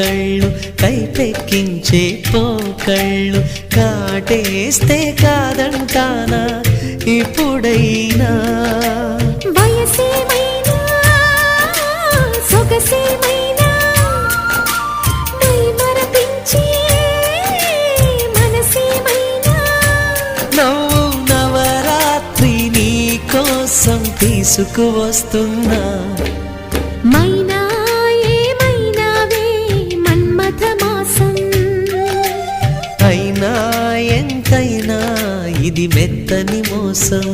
కళ్ళు కైపెక్కించే పోకళ్ళు కాటేస్తే కాదంటానా ఇప్పుడైనా వయసేమైనా సొగసేమైనా మరపించే మనసేమైనా నవ్వు నవరాత్రి నీ కోసం తీసుకువస్తున్నా మైనా ఏమైనావే మన్మథ మాసం అయినా ఎంతైనా ఇది మెత్తని మోసం